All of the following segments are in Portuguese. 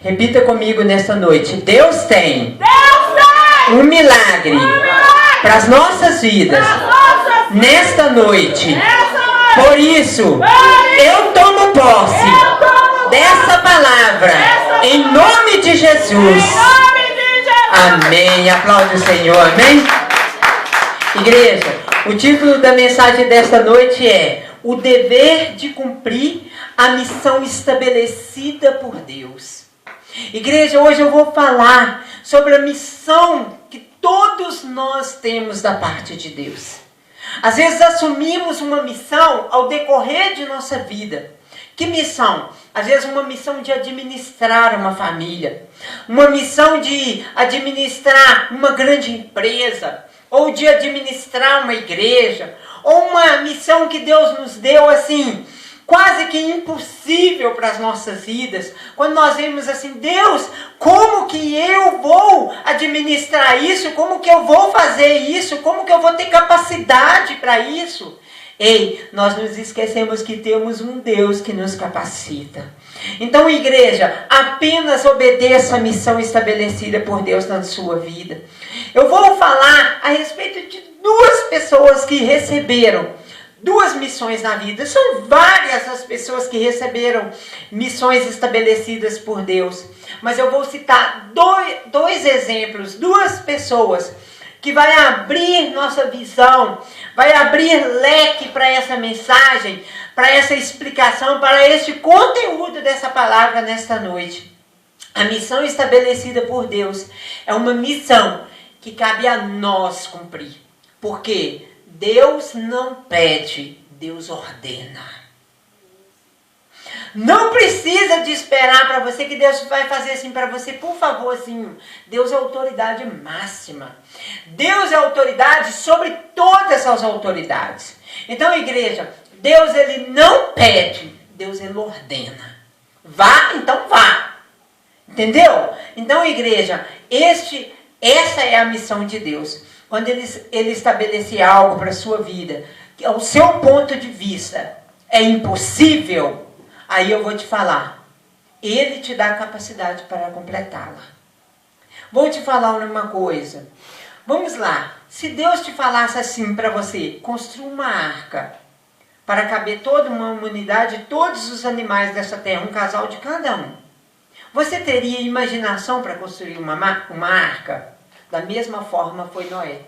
Repita comigo nesta noite. Deus tem um milagre para as nossas vidas nesta noite. Por isso, eu tomo posse dessa palavra em nome de Jesus. Amém. Aplaude o Senhor. Amém. Igreja, o título da mensagem desta noite é o dever de cumprir a missão estabelecida por Deus. Igreja, hoje eu vou falar sobre a missão que todos nós temos da parte de Deus. Às vezes assumimos uma missão ao decorrer de nossa vida. Que missão? Às vezes uma missão de administrar uma família, uma missão de administrar uma grande empresa, ou de administrar uma igreja, ou uma missão que Deus nos deu assim, quase que impossível para as nossas vidas. Quando nós vemos assim, Deus, como que eu vou administrar isso? Como que eu vou fazer isso? Como que eu vou ter capacidade para isso? Ei, nós nos esquecemos que temos um Deus que nos capacita. Então, igreja, apenas obedeça a missão estabelecida por Deus na sua vida. Eu vou falar a respeito de duas pessoas que receberam duas missões na vida. São várias as pessoas que receberam missões estabelecidas por Deus. Mas eu vou citar dois exemplos, duas pessoas que vai abrir nossa visão, vai abrir leque para essa mensagem, para essa explicação, para este conteúdo dessa palavra nesta noite. A missão estabelecida por Deus é uma missão que cabe a nós cumprir. Porque Deus não pede, Deus ordena. Não precisa de esperar para você que Deus vai fazer assim para você, por favorzinho. Deus é autoridade máxima. Deus é autoridade sobre todas as autoridades. Então, igreja, Deus ele não pede, Deus ele ordena. Vá, então vá. Entendeu? Então, igreja, essa é a missão de Deus. Quando ele estabelecer algo para a sua vida, que ao seu ponto de vista é impossível, aí eu vou te falar, ele te dá a capacidade para completá-la. Vou te falar uma coisa. Vamos lá. Se Deus te falasse assim para você, construa uma arca para caber toda uma humanidade, todos os animais dessa terra, um casal de cada um. Você teria imaginação para construir uma arca? Da mesma forma foi Noé.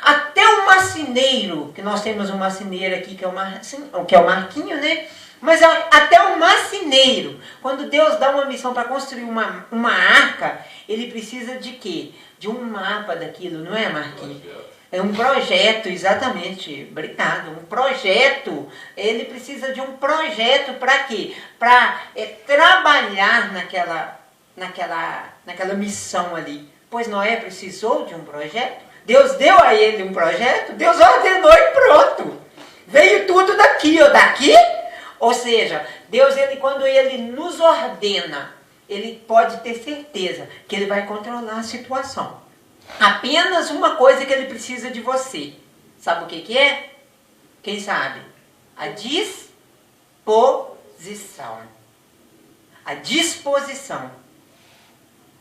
Até o marceneiro, que nós temos um marceneiro aqui, que é o Marquinho, né? Mas até o marceneiro, quando Deus dá uma missão para construir uma arca, ele precisa de quê? De um mapa daquilo, não é, Marquinho? É um projeto, exatamente. Obrigado. Um projeto. Ele precisa de um projeto para quê? Para trabalhar naquela missão ali. Pois Noé precisou de um projeto. Deus deu a ele um projeto. Deus ordenou e pronto. Veio tudo daqui ou daqui. Ou seja, Deus, quando ele nos ordena, ele pode ter certeza que ele vai controlar a situação. Apenas uma coisa que ele precisa de você. Sabe o que é? Quem sabe? A disposição. A disposição.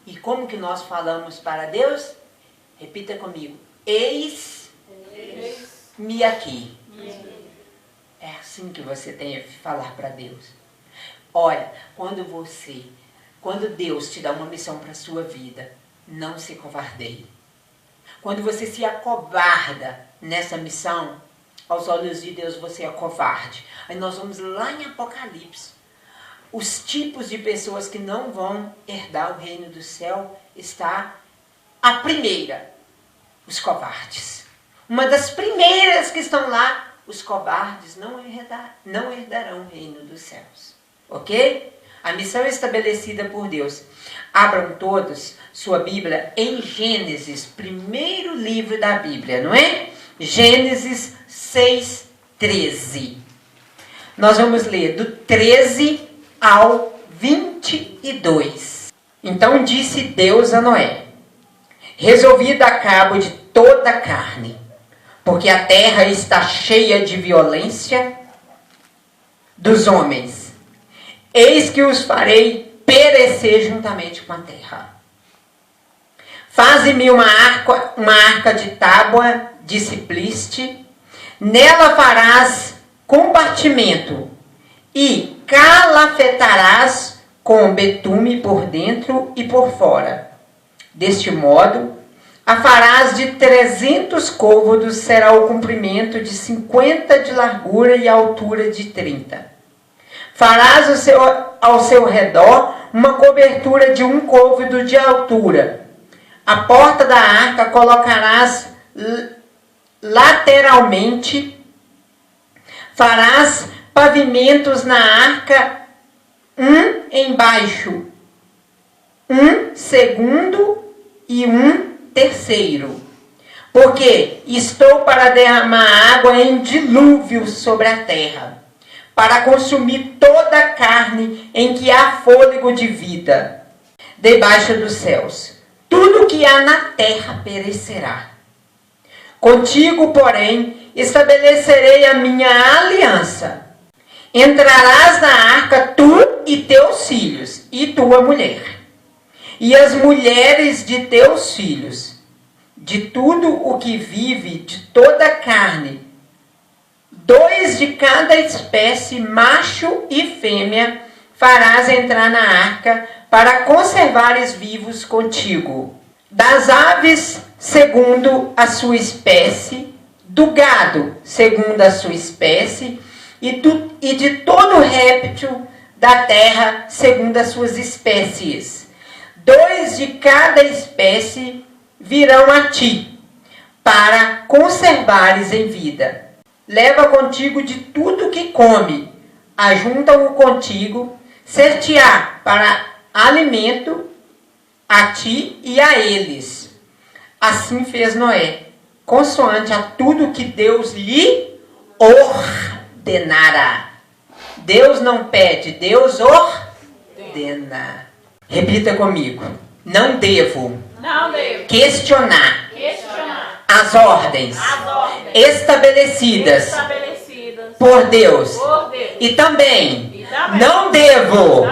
E como que nós falamos para Deus? Repita comigo. Eis-me aqui. É assim que você tem que falar para Deus. Olha, quando Deus te dá uma missão para a sua vida, não se covardeie. Quando você se acovarda nessa missão, aos olhos de Deus você é covarde. Aí nós vamos lá em Apocalipse. Os tipos de pessoas que não vão herdar o reino do céu está a primeira, os covardes. Uma das primeiras que estão lá, os covardes não herdarão o reino dos céus. Ok? A missão estabelecida por Deus. Abram todos sua Bíblia em Gênesis, primeiro livro da Bíblia, não é? Gênesis 6:13. Nós vamos ler do 13 ao 22. Então disse Deus a Noé: resolvi dar cabo de toda a carne, porque a terra está cheia de violência dos homens. Eis que os farei perecer juntamente com a terra. Faze-me uma arca de tábua de cipreste, nela farás compartimento, e calafetarás com betume por dentro e por fora. Deste modo, a farás de 300 côvados, será o comprimento de 50 de largura e a altura de 30. Farás ao seu redor uma cobertura de 1 côvado de altura. A porta da arca colocarás lateralmente. Farás pavimentos na arca, um embaixo, um segundo e um terceiro. Porque estou para derramar água em dilúvio sobre a terra, para consumir toda a carne em que há fôlego de vida debaixo dos céus. Tudo que há na terra perecerá. Contigo, porém, estabelecerei a minha aliança. Entrarás na arca tu e teus filhos, e tua mulher, e as mulheres de teus filhos, de tudo o que vive, de toda a carne, 2 de cada espécie, macho e fêmea, farás entrar na arca, para conservares vivos contigo. Das aves, segundo a sua espécie, do gado, segundo a sua espécie, e de todo réptil da terra, segundo as suas espécies. 2 de cada espécie virão a ti, para conservares em vida. Leva contigo de tudo que come, ajunta-o contigo, ser-te-á para alimento a ti e a eles. Assim fez Noé, consoante a tudo que Deus lhe ordenara. Deus não pede, Deus ordena. Repita comigo. Não devo questionar as ordens estabelecidas por Deus. E também não devo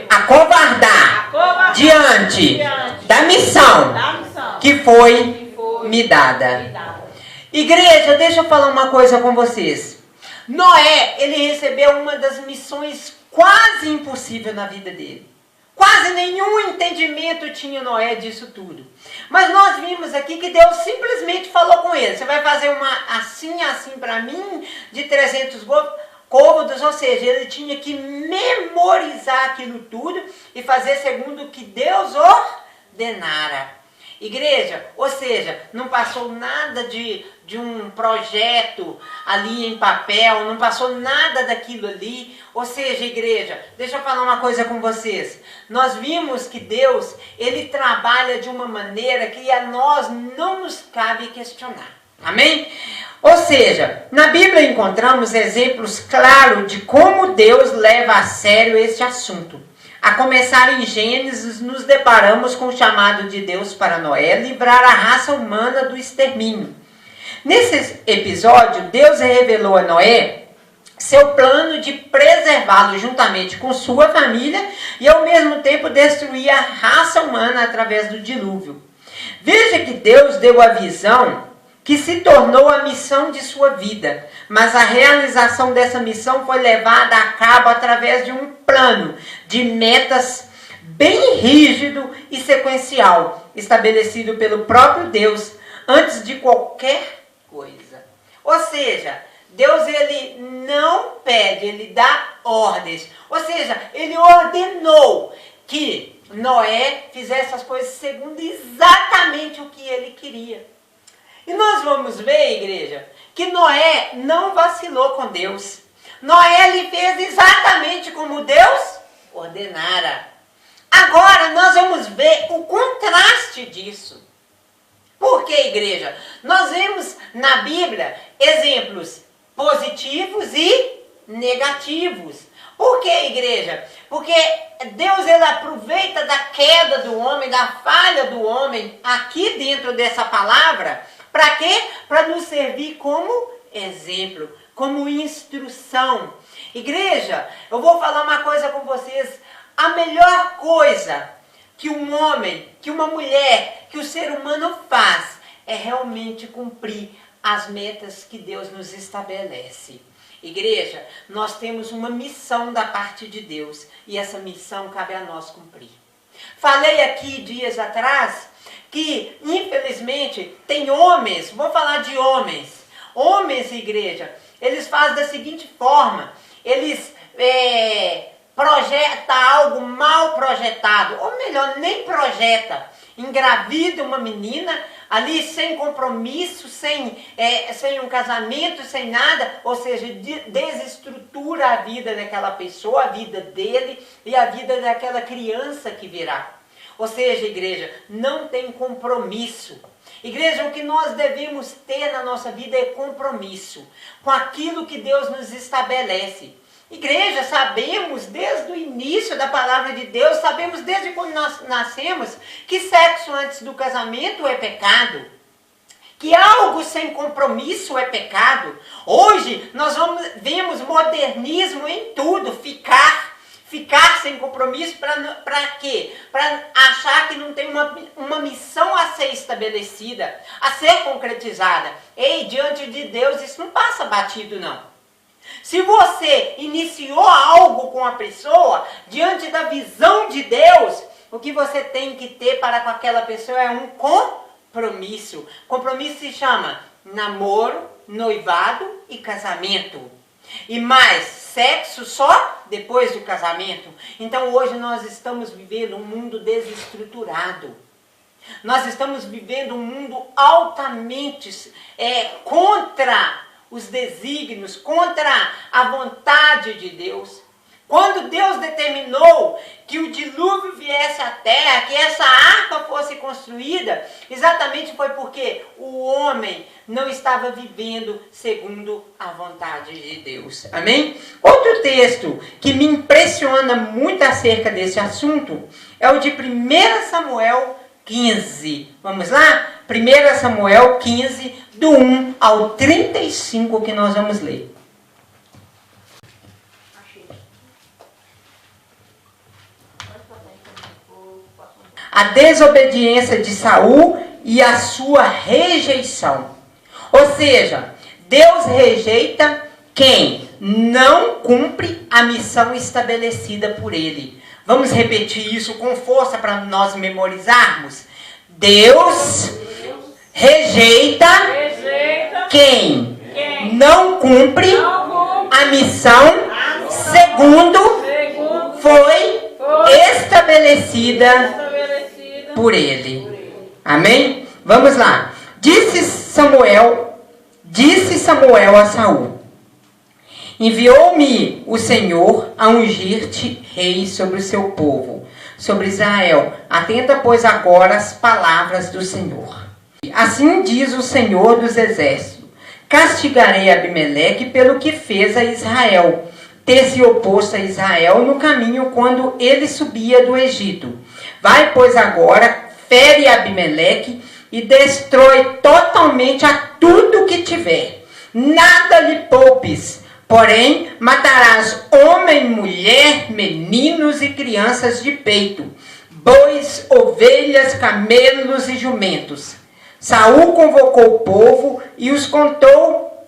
acovardar diante da missão que foi me dada. Igreja, deixa eu falar uma coisa com vocês. Noé, ele recebeu uma das missões quase impossível na vida dele. Quase nenhum entendimento tinha Noé disso tudo. Mas nós vimos aqui que Deus simplesmente falou com ele. Você vai fazer uma assim para mim, de 300 côvados, ou seja, ele tinha que memorizar aquilo tudo e fazer segundo o que Deus ordenara. Igreja, ou seja, não passou nada de um projeto ali em papel, não passou nada daquilo ali. Ou seja, igreja, deixa eu falar uma coisa com vocês. Nós vimos que Deus, ele trabalha de uma maneira que a nós não nos cabe questionar. Amém? Ou seja, na Bíblia encontramos exemplos claros de como Deus leva a sério esse assunto. A começar em Gênesis, nos deparamos com o chamado de Deus para Noé livrar a raça humana do extermínio. Nesse episódio, Deus revelou a Noé seu plano de preservá-lo juntamente com sua família e ao mesmo tempo destruir a raça humana através do dilúvio. Veja que Deus deu a visão que se tornou a missão de sua vida, mas a realização dessa missão foi levada a cabo através de um plano de metas bem rígido e sequencial, estabelecido pelo próprio Deus antes de qualquer coisa. Ou seja, Deus, ele não pede, ele dá ordens. Ou seja, ele ordenou que Noé fizesse as coisas segundo exatamente o que ele queria. E nós vamos ver, igreja, que Noé não vacilou com Deus. Noé, ele fez exatamente como Deus ordenara. Agora nós vamos ver o contraste disso. Por que, igreja? Nós vemos na Bíblia exemplos positivos e negativos. Por que, igreja? Porque Deus, ele aproveita da queda do homem, da falha do homem, aqui dentro dessa palavra, para quê? Para nos servir como exemplo, como instrução. Igreja, eu vou falar uma coisa com vocês. A melhor coisa que um homem, que uma mulher, que o ser humano faz é realmente cumprir as metas que Deus nos estabelece. Igreja, nós temos uma missão da parte de Deus e essa missão cabe a nós cumprir. Falei aqui dias atrás que, infelizmente, tem homens, vou falar de homens, igreja, eles fazem da seguinte forma, eles projetam algo mal projetado, ou melhor, nem projeta, engravida uma menina, ali sem compromisso, sem um casamento, sem nada, ou seja, desestrutura a vida daquela pessoa, a vida dele e a vida daquela criança que virá. Ou seja, igreja, não tem compromisso. Igreja, o que nós devemos ter na nossa vida é compromisso com aquilo que Deus nos estabelece. Igreja, sabemos desde o início da palavra de Deus, sabemos desde quando nós nascemos, que sexo antes do casamento é pecado. Que algo sem compromisso é pecado. Hoje nós vemos modernismo em tudo, ficar sem compromisso para quê? Para achar que não tem uma missão a ser estabelecida, a ser concretizada. Ei, diante de Deus isso não passa batido não. Se você iniciou algo com a pessoa, diante da visão de Deus, o que você tem que ter para com aquela pessoa é um compromisso. Compromisso se chama namoro, noivado e casamento. E mais, sexo só depois do casamento. Então hoje nós estamos vivendo um mundo desestruturado. Nós estamos vivendo um mundo altamente contra os desígnios, contra a vontade de Deus. Quando Deus determinou que o dilúvio viesse à terra, que essa arca fosse construída, exatamente foi porque o homem não estava vivendo segundo a vontade de Deus. Amém? Outro texto que me impressiona muito acerca desse assunto é o de 1 Samuel 15. Vamos lá? 1 Samuel 15, do 1 ao 35, que nós vamos ler. A desobediência de Saul e a sua rejeição. Ou seja, Deus rejeita quem não cumpre a missão estabelecida por ele. Vamos repetir isso com força para nós memorizarmos? Deus rejeita quem não cumpre a missão segundo foi estabelecida por ele. Amém? Vamos lá. Disse Samuel a Saul: enviou-me o Senhor a ungir-te rei sobre o seu povo, sobre Israel. Atenta, pois, agora as palavras do Senhor. Assim diz o Senhor dos Exércitos: castigarei Abimeleque pelo que fez a Israel, ter se oposto a Israel no caminho quando ele subia do Egito. Vai, pois, agora, fere Abimeleque e destrói totalmente a tudo que tiver. Nada lhe poupes, porém matarás homem, mulher, meninos e crianças de peito, bois, ovelhas, camelos e jumentos. Saul convocou o povo e os contou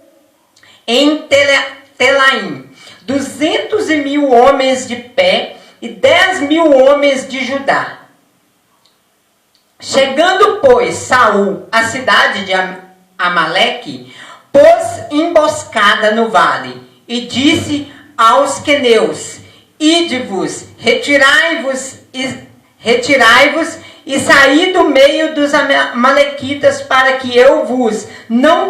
em Telaim, 200.000 homens de pé e 10.000 homens de Judá. Chegando, pois, Saul à cidade de Amaleque, pôs emboscada no vale e disse aos queneus: ide-vos, retirai-vos e saí do meio dos amalequitas, para que eu vos não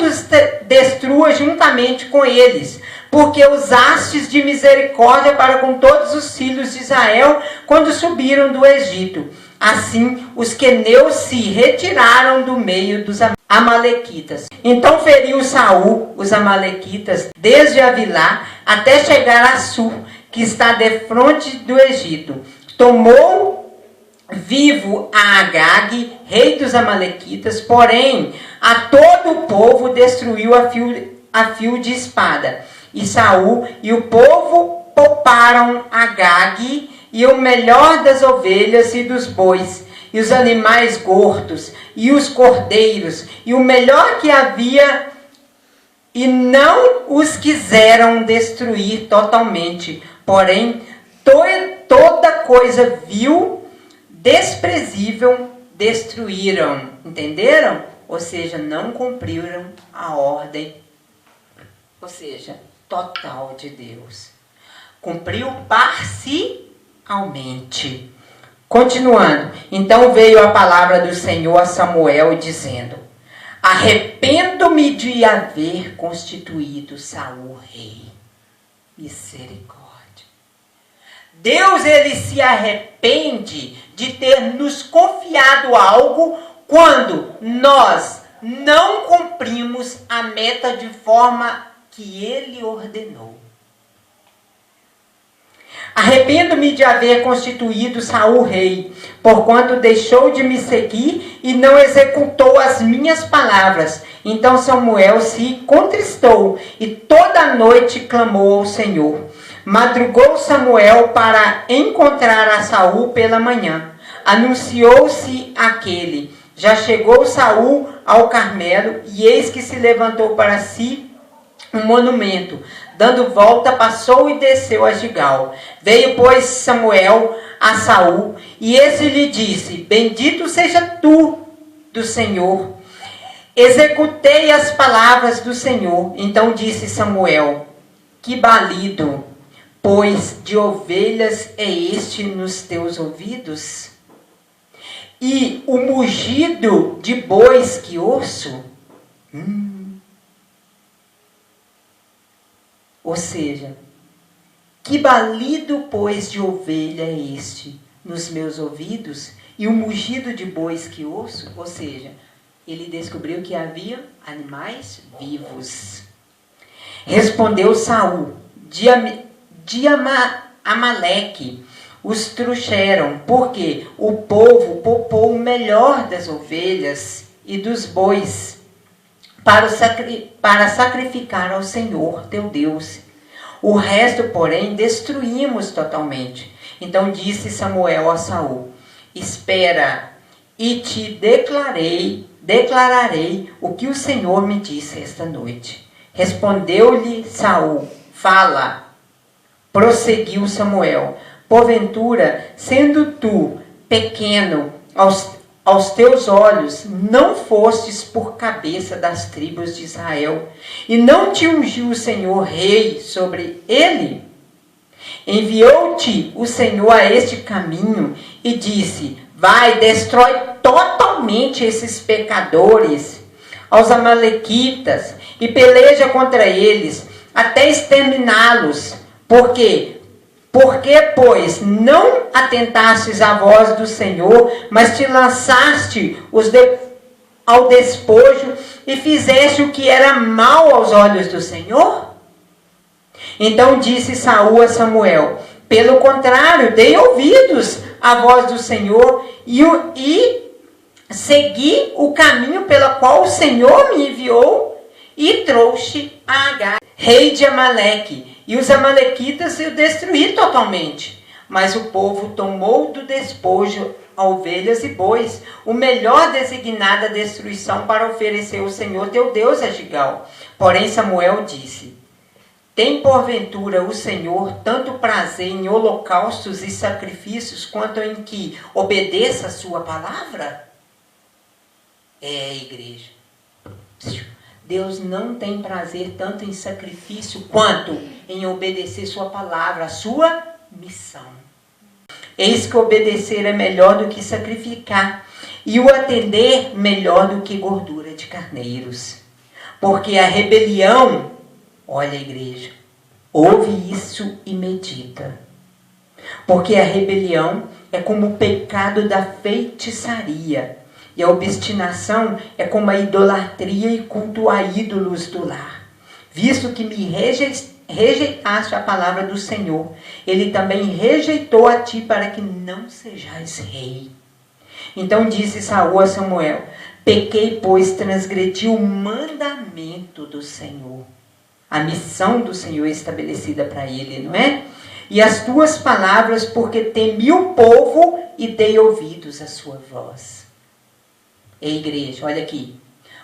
destrua juntamente com eles, porque usastes de misericórdia para com todos os filhos de Israel quando subiram do Egito. Assim, os queneus se retiraram do meio dos amalequitas. Então feriu Saul os amalequitas desde Avilá até chegar a Sur, que está defronte do Egito. Tomou vivo a Agag, rei dos amalequitas, porém a todo o povo destruiu a fio de espada. E Saul e o povo pouparam Agag, e o melhor das ovelhas e dos bois, e os animais gordos, e os cordeiros, e o melhor que havia, e não os quiseram destruir totalmente. Porém, toda coisa vil, desprezível, destruíram. Entenderam? Ou seja, não cumpriram a ordem, ou seja, total de Deus. Cumpriu parcialmente. Continuando. Então veio a palavra do Senhor a Samuel dizendo: arrependo-me de haver constituído Saul rei. Misericórdia. Deus, ele se arrepende de ter nos confiado algo quando nós não cumprimos a meta de forma que ele ordenou. Arrependo-me de haver constituído Saul rei, porquanto deixou de me seguir e não executou as minhas palavras. Então Samuel se contristou e toda a noite clamou ao Senhor. Madrugou Samuel para encontrar a Saul pela manhã. Anunciou-se aquele. Já chegou Saul ao Carmelo, e eis que se levantou para si um monumento. Dando volta, passou e desceu a Gigal. Veio, pois, Samuel a Saul, e esse lhe disse: bendito seja tu do Senhor. Executei as palavras do Senhor. Então disse Samuel: que balido, pois, de ovelhas é este nos teus ouvidos? E o mugido de bois que ouço? Ou seja, que balido, pois, de ovelha é este nos meus ouvidos? E o mugido de bois que ouço? Ou seja, ele descobriu que havia animais vivos. Respondeu Saul: de Amaleque os trouxeram, porque o povo poupou o melhor das ovelhas e dos bois para sacrificar ao Senhor teu Deus. O resto, porém, destruímos totalmente. Então disse Samuel a Saul: espera, e te declararei o que o Senhor me disse esta noite. Respondeu-lhe Saul: fala. Prosseguiu Samuel: porventura, sendo tu pequeno aos teus olhos, não fostes por cabeça das tribos de Israel, e não te ungiu o Senhor rei sobre ele? Enviou-te o Senhor a este caminho e disse: vai, destrói totalmente esses pecadores, aos amalequitas, e peleja contra eles, até exterminá-los. Porque, pois, não atentastes à voz do Senhor, mas te lançaste ao despojo e fizeste o que era mal aos olhos do Senhor? Então disse Saul a Samuel: pelo contrário, dei ouvidos à voz do Senhor e segui o caminho pelo qual o Senhor me enviou e trouxe a Agar, rei de Amaleque. E os amalequitas eu destruí totalmente. Mas o povo tomou do despojo ovelhas e bois, o melhor designado à destruição, para oferecer ao Senhor teu Deus a Gigal. Porém Samuel disse: tem porventura o Senhor tanto prazer em holocaustos e sacrifícios, quanto em que obedeça a sua palavra? Igreja, Deus não tem prazer tanto em sacrifício quanto em obedecer sua palavra, a sua missão. Eis que obedecer é melhor do que sacrificar, e o atender melhor do que gordura de carneiros. Porque a rebelião, olha, igreja, ouve isso e medita. Porque a rebelião é como o pecado da feitiçaria, e a obstinação é como a idolatria e culto a ídolos do lar. Visto que me rejeitaste a palavra do Senhor, ele também rejeitou a ti, para que não sejais rei. Então disse Saul a Samuel: pequei, pois transgredi o mandamento do Senhor. A missão do Senhor estabelecida para ele, não é? e as tuas palavras, porque temi o povo e dei ouvidos à sua voz. Ei, igreja, olha aqui.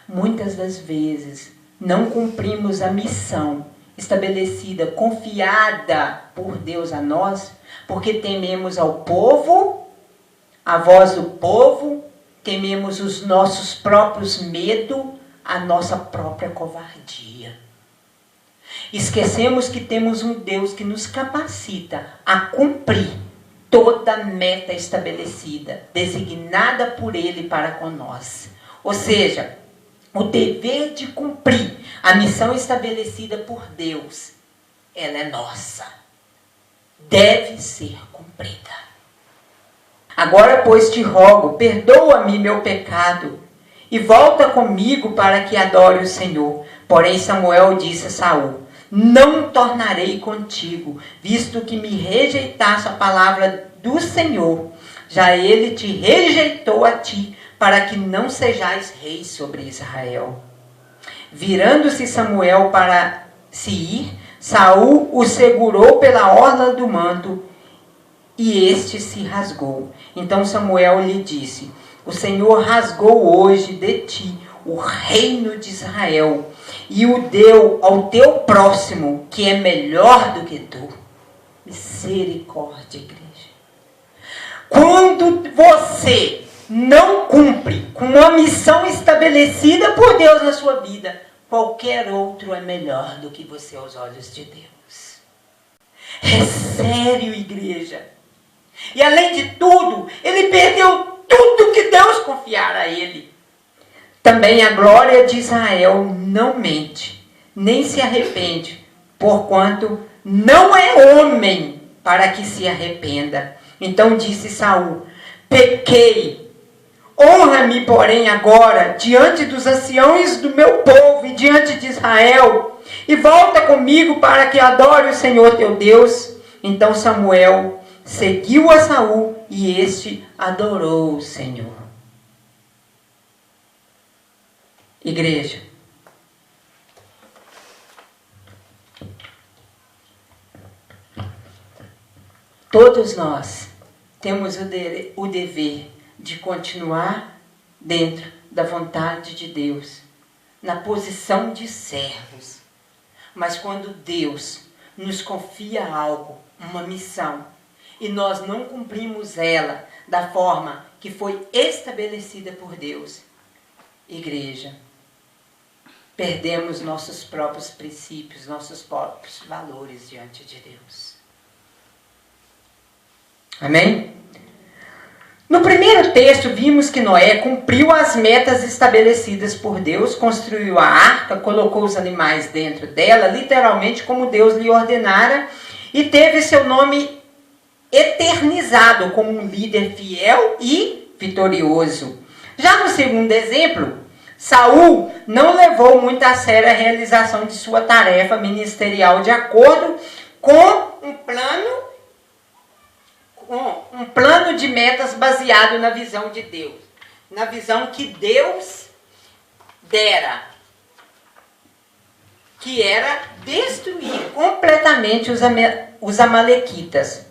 Muitas das vezes não cumprimos a missão estabelecida, confiada por Deus a nós, porque tememos ao povo, a voz do povo, tememos os nossos próprios medos, a nossa própria covardia. Esquecemos que temos um Deus que nos capacita a cumprir toda a meta estabelecida, designada por Ele para com nós. Ou seja, o dever de cumprir a missão estabelecida por Deus, ela é nossa. Deve ser cumprida. Agora, pois, te rogo, perdoa-me meu pecado e volta comigo para que adore o Senhor. Porém, Samuel disse a Saul: não tornarei contigo, visto que me rejeitaste a palavra do Senhor. Já ele te rejeitou a ti, para que não sejais rei sobre Israel. Virando-se Samuel para se ir, Saul o segurou pela orla do manto, e este se rasgou. Então Samuel lhe disse: o Senhor rasgou hoje de ti o reino de Israel, e o deu ao teu próximo, que é melhor do que tu. Misericórdia, igreja. Quando você não cumpre com uma missão estabelecida por Deus na sua vida, qualquer outro é melhor do que você aos olhos de Deus. É sério, igreja. E além de tudo, ele perdeu tudo que Deus confiara a ele. Também a glória de Israel não mente, nem se arrepende, porquanto não é homem para que se arrependa. Então disse Saul: pequei. Honra-me, porém, agora, diante dos anciãos do meu povo e diante de Israel, e volta comigo para que adore o Senhor teu Deus. Então Samuel seguiu a Saul, e este adorou o Senhor. Igreja, todos nós temos o dever de continuar dentro da vontade de Deus, na posição de servos. Mas quando Deus nos confia algo, uma missão, e nós não cumprimos ela da forma que foi estabelecida por Deus, igreja, perdemos nossos próprios princípios, nossos próprios valores diante de Deus. Amém? No primeiro texto, vimos que Noé cumpriu as metas estabelecidas por Deus, construiu a arca, colocou os animais dentro dela, literalmente como Deus lhe ordenara, e teve seu nome eternizado como um líder fiel e vitorioso. Já no segundo exemplo, Saul não levou muito a sério a realização de sua tarefa ministerial de acordo com um plano de metas baseado na visão de Deus, na visão que Deus dera, que era destruir completamente os amalequitas.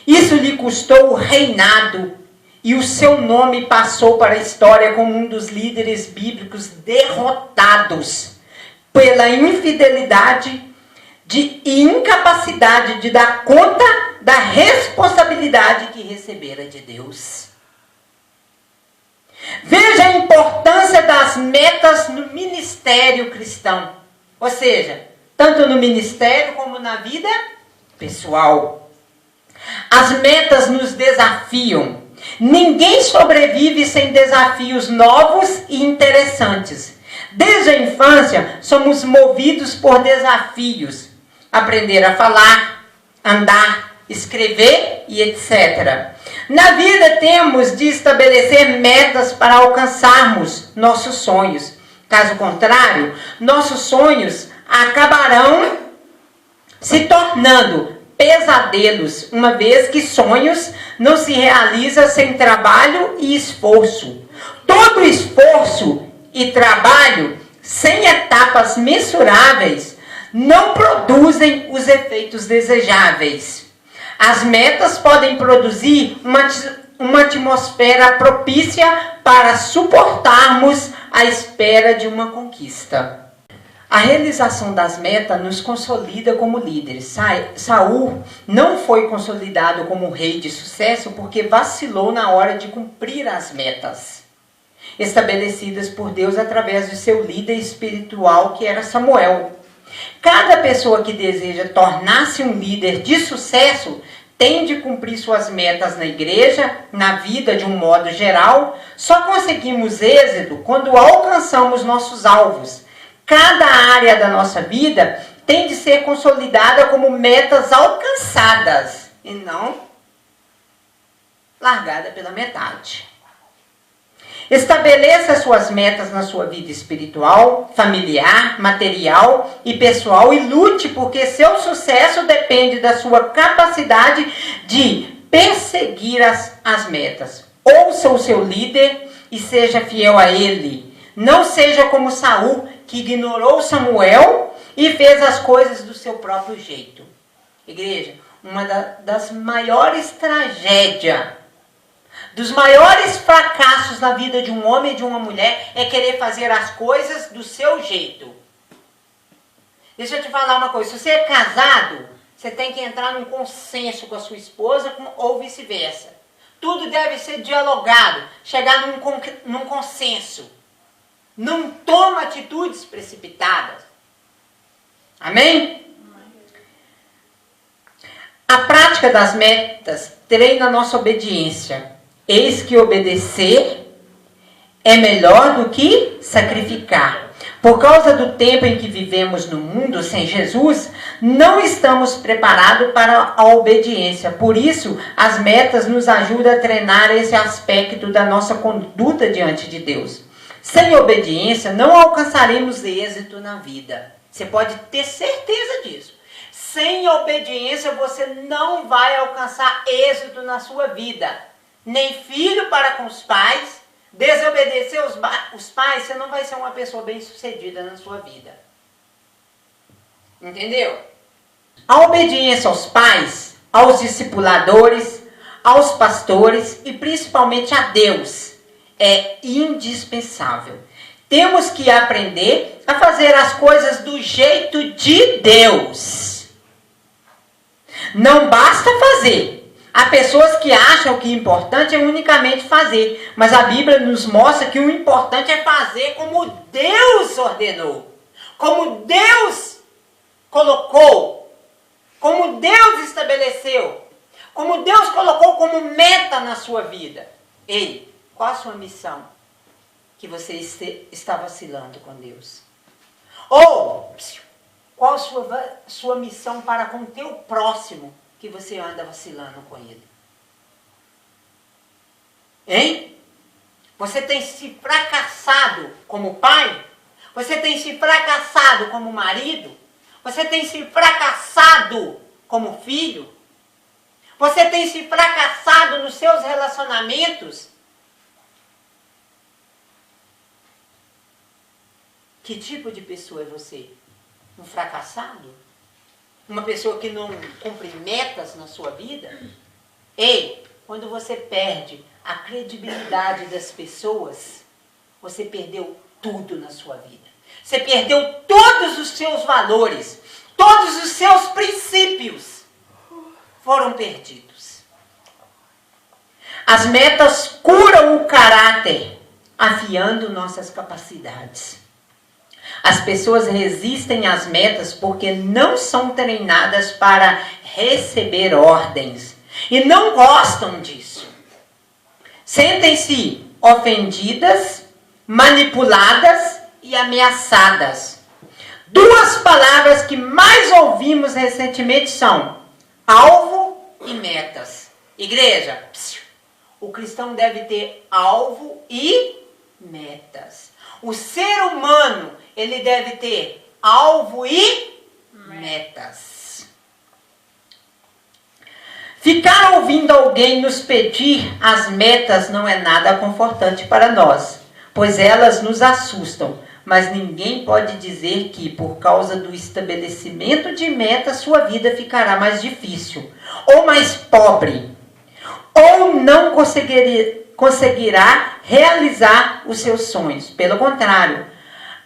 Isso lhe custou o reinado, e o seu nome passou para a história como um dos líderes bíblicos derrotados pela infidelidade e incapacidade de dar conta da responsabilidade que recebera de Deus. Veja a importância das metas no ministério cristão. Ou seja, tanto no ministério como na vida pessoal. As metas nos desafiam. Ninguém sobrevive sem desafios novos e interessantes. Desde a infância, somos movidos por desafios. Aprender a falar, andar, escrever e etc. Na vida temos de estabelecer metas para alcançarmos nossos sonhos. Caso contrário, nossos sonhos acabarão se tornando pesadelos, uma vez que sonhos não se realizam sem trabalho e esforço. Todo esforço e trabalho sem etapas mensuráveis não produzem os efeitos desejáveis. As metas podem produzir uma atmosfera propícia para suportarmos a espera de uma conquista. A realização das metas nos consolida como líderes. Saul não foi consolidado como rei de sucesso porque vacilou na hora de cumprir as metas estabelecidas por Deus através de seu líder espiritual, que era Samuel. Cada pessoa que deseja tornar-se um líder de sucesso tem de cumprir suas metas na igreja, na vida de um modo geral. Só conseguimos êxito quando alcançamos nossos alvos. Cada área da nossa vida tem de ser consolidada como metas alcançadas e não largada pela metade. Estabeleça suas metas na sua vida espiritual, familiar, material e pessoal e lute, porque seu sucesso depende da sua capacidade de perseguir as metas. Ouça o seu líder e seja fiel a ele. Não seja como Saul, que ignorou Samuel e fez as coisas do seu próprio jeito. Igreja, uma das maiores tragédias, dos maiores fracassos na vida de um homem e de uma mulher é querer fazer as coisas do seu jeito. Deixa eu te falar uma coisa. Se você é casado, você tem que entrar num consenso com a sua esposa ou vice-versa. Tudo deve ser dialogado, chegar num consenso. Não toma atitudes precipitadas. Amém? A prática das metas treina a nossa obediência. Eis que obedecer é melhor do que sacrificar. Por causa do tempo em que vivemos no mundo sem Jesus, não estamos preparados para a obediência. Por isso, as metas nos ajudam a treinar esse aspecto da nossa conduta diante de Deus. Sem obediência, não alcançaremos êxito na vida. Você pode ter certeza disso. Sem obediência, você não vai alcançar êxito na sua vida. Nem filho para com os pais. Desobedecer os pais, você não vai ser uma pessoa bem-sucedida na sua vida. Entendeu? A obediência aos pais, aos discipuladores, aos pastores e principalmente a Deus é indispensável. Temos que aprender a fazer as coisas do jeito de Deus. Não basta fazer. Há pessoas que acham que o importante é unicamente fazer, mas a Bíblia nos mostra que o importante é fazer como Deus ordenou, como Deus colocou, como Deus estabeleceu, como Deus colocou como meta na sua vida. Ei, qual a sua missão que você está vacilando com Deus? Ou, qual a sua missão para com o teu próximo que você anda vacilando com ele? Hein? Você tem se fracassado como pai? Você tem se fracassado como marido? Você tem se fracassado como filho? Você tem se fracassado nos seus relacionamentos? Que tipo de pessoa é você? Um fracassado? Uma pessoa que não cumpre metas na sua vida? Ei, quando você perde a credibilidade das pessoas, você perdeu tudo na sua vida. Você perdeu todos os seus valores, todos os seus princípios foram perdidos. As metas curam o caráter, afiando nossas capacidades. As pessoas resistem às metas porque não são treinadas para receber ordens e não gostam disso. Sentem-se ofendidas, manipuladas e ameaçadas. Duas palavras que mais ouvimos recentemente são alvo e metas. Igreja, o cristão deve ter alvo e metas. O ser humano, ele deve ter alvo e metas. Ficar ouvindo alguém nos pedir as metas não é nada confortante para nós, pois elas nos assustam. mas ninguém pode dizer que, por causa do estabelecimento de metas, sua vida ficará mais difícil, ou mais pobre, ou não conseguirá realizar os seus sonhos. Pelo contrário,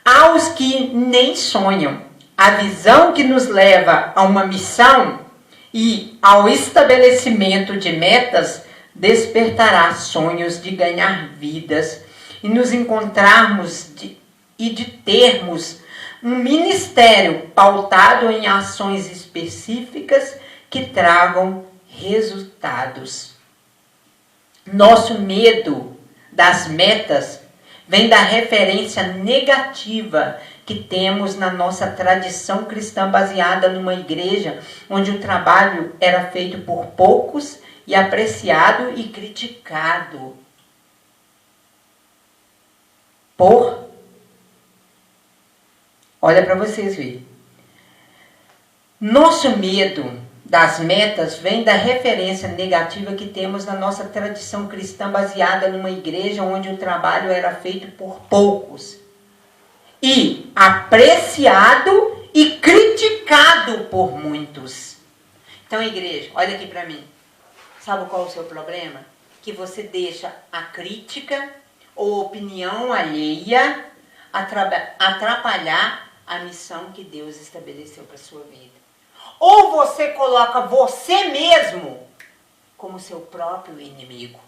aos que nem sonham, a visão que nos leva a uma missão e ao estabelecimento de metas despertará sonhos de ganhar vidas e nos encontrarmos e de termos um ministério pautado em ações específicas que tragam resultados. Nosso medo das metas vem da referência negativa que temos na nossa tradição cristã baseada numa igreja onde o trabalho era feito por poucos e apreciado e criticado por... Olha para vocês verem. Nosso medo das metas vem da referência negativa que temos na nossa tradição cristã baseada numa igreja onde o trabalho era feito por poucos e apreciado e criticado por muitos. Então, igreja, olha aqui para mim. Sabe qual é o seu problema? Que você deixa a crítica ou opinião alheia atrapalhar a missão que Deus estabeleceu para a sua vida. Ou você coloca você mesmo como seu próprio inimigo.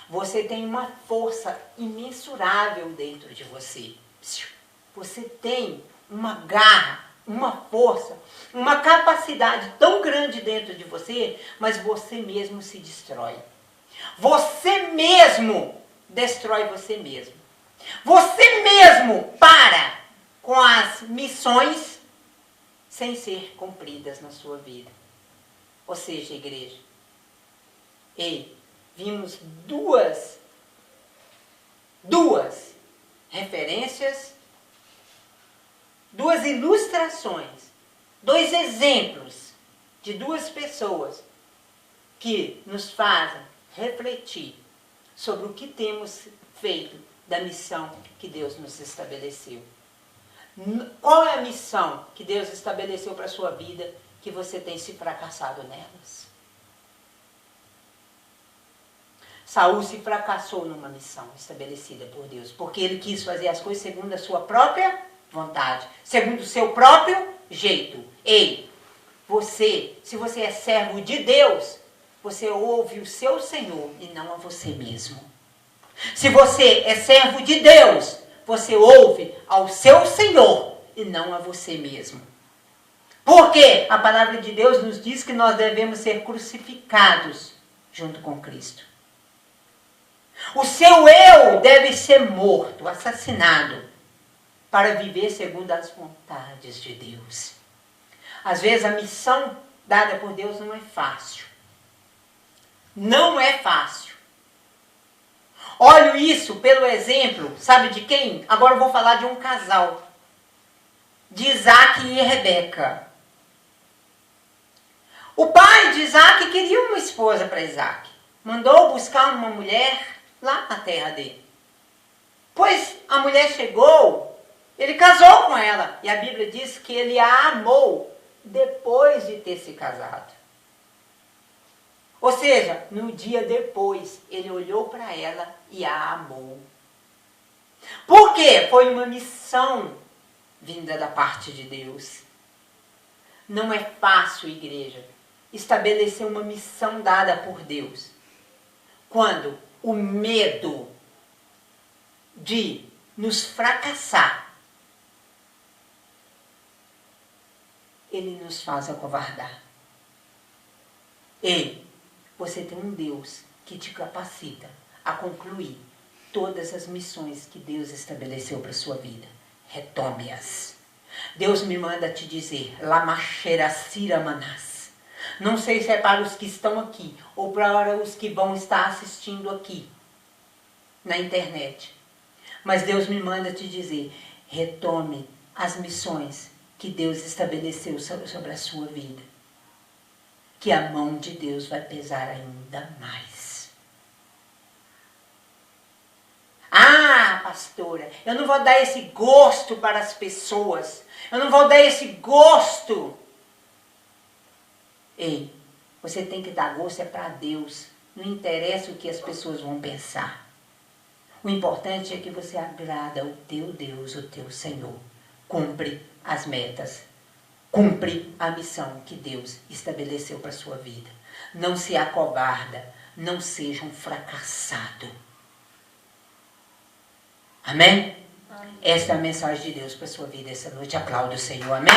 Você tem uma força imensurável dentro de você. Você tem uma garra, uma força, uma capacidade tão grande dentro de você, mas você mesmo se destrói. Você mesmo destrói você mesmo. Você mesmo para com as missões sem ser cumpridas na sua vida. Ou seja, igreja, vimos duas referências, duas ilustrações, dois exemplos de duas pessoas que nos fazem refletir sobre o que temos feito da missão que Deus nos estabeleceu. Qual é a missão que Deus estabeleceu para a sua vida que você tem se fracassado nelas? Saul se fracassou numa missão estabelecida por Deus, porque ele quis fazer as coisas segundo a sua própria vontade, segundo o seu próprio jeito. Se você é servo de Deus, você ouve o seu Senhor e não a você mesmo. Se você é servo de Deus, você ouve ao seu Senhor e não a você mesmo. Porque a palavra de Deus nos diz que nós devemos ser crucificados junto com Cristo. O seu eu deve ser morto, assassinado, para viver segundo as vontades de Deus. Às vezes a missão dada por Deus não é fácil. Não é fácil. Olho isso pelo exemplo, sabe de quem? Agora eu vou falar de um casal. De Isaac e Rebeca. O pai de Isaac queria uma esposa para Isaac. Mandou buscar uma mulher lá na terra dele. Pois a mulher chegou, ele casou com ela. E a Bíblia diz que ele a amou depois de ter se casado. Ou seja, no dia depois, ele olhou para ela e a amou. Por quê? Foi uma missão vinda da parte de Deus. Não é fácil, igreja, estabelecer uma missão dada por Deus, quando o medo de nos fracassar, ele nos faz acovardar. Você tem um Deus que te capacita a concluir todas as missões que Deus estabeleceu para a sua vida. Retome-as. Deus me manda te dizer, Lamachera Manás. Não sei se é para os que estão aqui ou para os que vão estar assistindo aqui na internet. Mas Deus me manda te dizer, retome as missões que Deus estabeleceu sobre a sua vida. Que a mão de Deus vai pesar ainda mais. pastora. Eu não vou dar esse gosto para as pessoas. Eu não vou dar esse gosto. Ei, você tem que dar gosto é para Deus. Não interessa o que as pessoas vão pensar. O importante é que você agrada o teu Deus, o teu Senhor. Cumpre as metas. Cumpre a missão que Deus estabeleceu para a sua vida. Não se acovarda. Não seja um fracassado. Amém? Amém. Esta é a mensagem de Deus para a sua vida essa noite. Aplauda o Senhor. Amém?